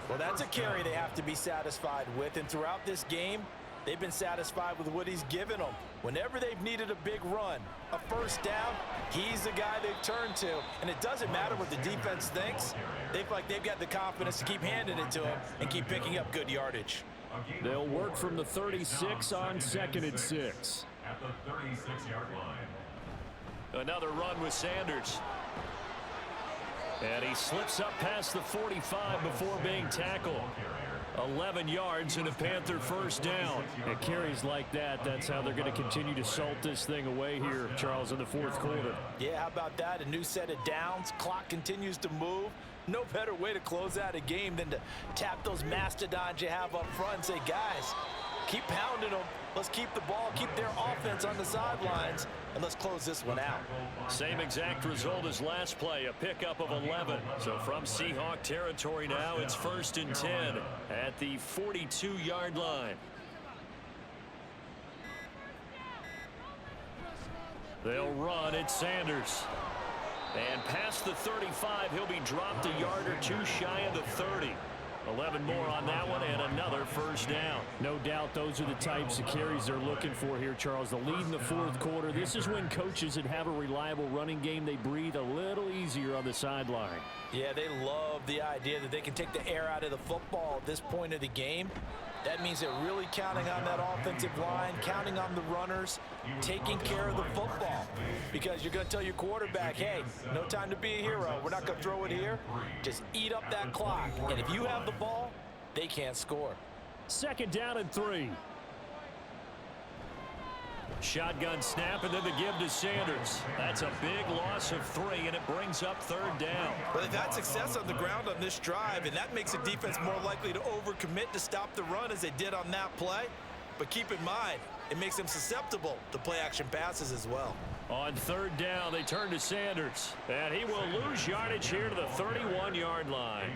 Well, that's a carry they have to be satisfied with, and throughout this game, they've been satisfied with what he's given them. Whenever they've needed a big run, a 1st down, he's the guy they've turned to, and it doesn't matter what the defense thinks. They feel like they've got the confidence to keep handing it to him and keep picking up good yardage. They'll work from the 36 on 2nd and 6. At the 36-yard line. Another run with Sanders. And he slips up past the 45 before being tackled. 11 yards and a Panther 1st down. It carries like that. That's how they're going to continue to salt this thing away here, Charles, in the 4th quarter. Yeah, how about that? A new set of downs. Clock continues to move. No better way to close out a game than to tap those mastodons you have up front and say, guys, keep pounding them. Let's keep the ball, keep their offense on the sidelines, and let's close this one out. Same exact result as last play, a pickup of 11. So from Seahawk territory now, it's 1st and 10 at the 42-yard line. They'll run at Sanders. And past the 35, he'll be dropped a yard or 2 shy of the 30. 11 more on that one and another 1st down. No doubt those are the types of carries they're looking for here, Charles. The lead in the 4th quarter. This is when coaches that have a reliable running game, they breathe a little easier on the sideline. Yeah, they love the idea that they can take the air out of the football at this point of the game. That means they're really counting on that offensive line, counting on the runners, taking care of the football. Because you're going to tell your quarterback, hey, no time to be a hero. We're not going to throw it here. Just eat up that clock. And if you have the ball, they can't score. 2nd down and 3. Shotgun snap, and then the give to Sanders. That's a big loss of 3, and it brings up 3rd down. Well, they've had success on the ground on this drive, and that makes a defense more likely to overcommit to stop the run as they did on that play. But keep in mind, it makes them susceptible to play-action passes as well. On 3rd down, they turn to Sanders, and he will lose yardage here to the 31-yard line.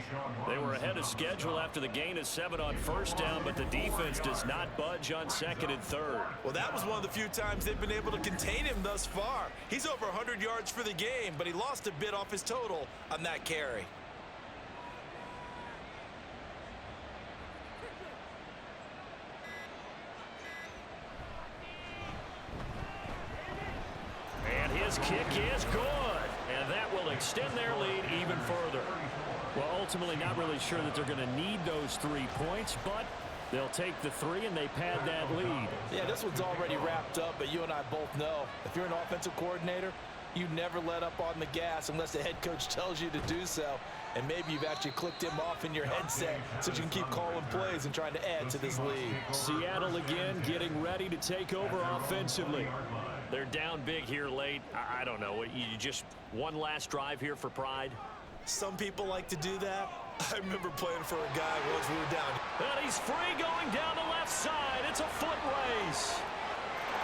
They were ahead of schedule after the gain of 7 on 1st down, but the defense does not budge on 2nd and 3rd. Well, that was one of the few times they've been able to contain him thus far. He's over 100 yards for the game, but he lost a bit off his total on that carry. His kick is good, and that will extend their lead even further. Well, ultimately, not really sure that they're going to need those 3 points, but they'll take the 3 and they pad that lead. Yeah, this one's already wrapped up, but you and I both know if you're an offensive coordinator, you never let up on the gas unless the head coach tells you to do so. And maybe you've actually clicked him off in your headset so you can keep calling plays and trying to add to this lead. Seattle again getting ready to take over offensively. They're down big here late. I don't know. You just one last drive here for pride? Some people like to do that. I remember playing for a guy once we were down. And he's free going down the left side. It's a foot race.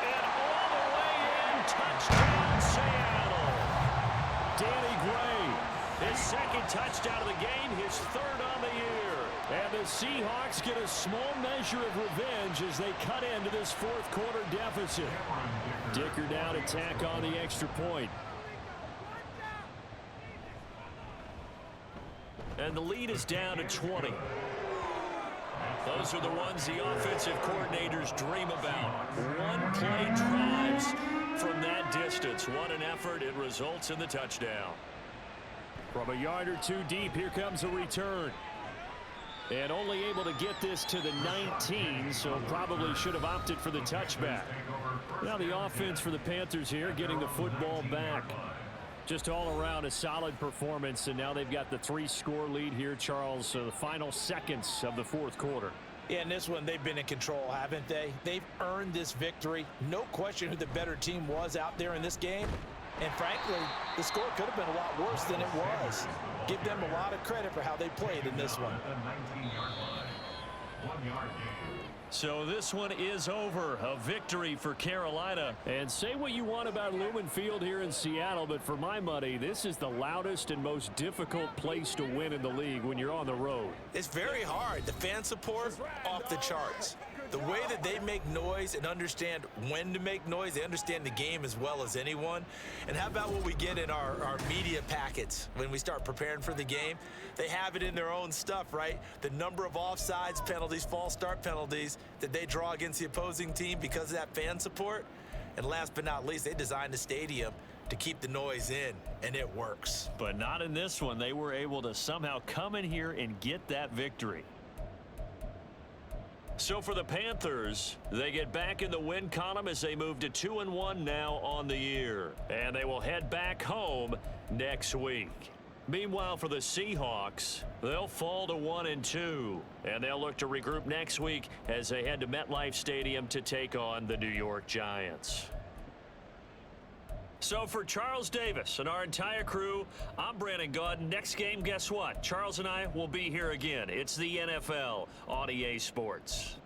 And all the way in, touchdown Seattle. Danny Gray, his second touchdown of the game, his third on the year. And the Seahawks get a small measure of revenge as they cut into this fourth quarter deficit. Dicker down to tack on the extra point. And the lead is down to 20. Those are the ones the offensive coordinators dream about. One-play drives from that distance. What an effort. It results in the touchdown. From a yard or 2 deep, here comes a return. And only able to get this to the 19, so probably should have opted for the touchback. Now the offense for the Panthers here getting the football back. Just all around a solid performance, and now they've got the 3-score lead here, Charles. So the final seconds of the fourth quarter. Yeah, in this one, they've been in control, haven't they? They've earned this victory. No question who the better team was out there in this game. And frankly, the score could have been a lot worse than it was. Give them a lot of credit for how they played in this one. So this one is over. A victory for Carolina. And say what you want about Lumen Field here in Seattle, but for my money, this is the loudest and most difficult place to win in the league when you're on the road. It's very hard. The fan support, off the charts. The way that they make noise and understand when to make noise, they understand the game as well as anyone. And how about what we get in our media packets when we start preparing for the game? They have it in their own stuff, right? The number of offsides penalties, false start penalties that they draw against the opposing team because of that fan support. And last but not least, they designed the stadium to keep the noise in, and it works. But not in this one. They were able to somehow come in here and get that victory. So for the Panthers, they get back in the win column as they move to 2-1 now on the year. And they will head back home next week. Meanwhile, for the Seahawks, they'll fall to 1-2. And they'll look to regroup next week as they head to MetLife Stadium to take on the New York Giants. So for Charles Davis and our entire crew, I'm Brandon Gaudin. Next game, guess what? Charles and I will be here again. It's the NFL on EA Sports.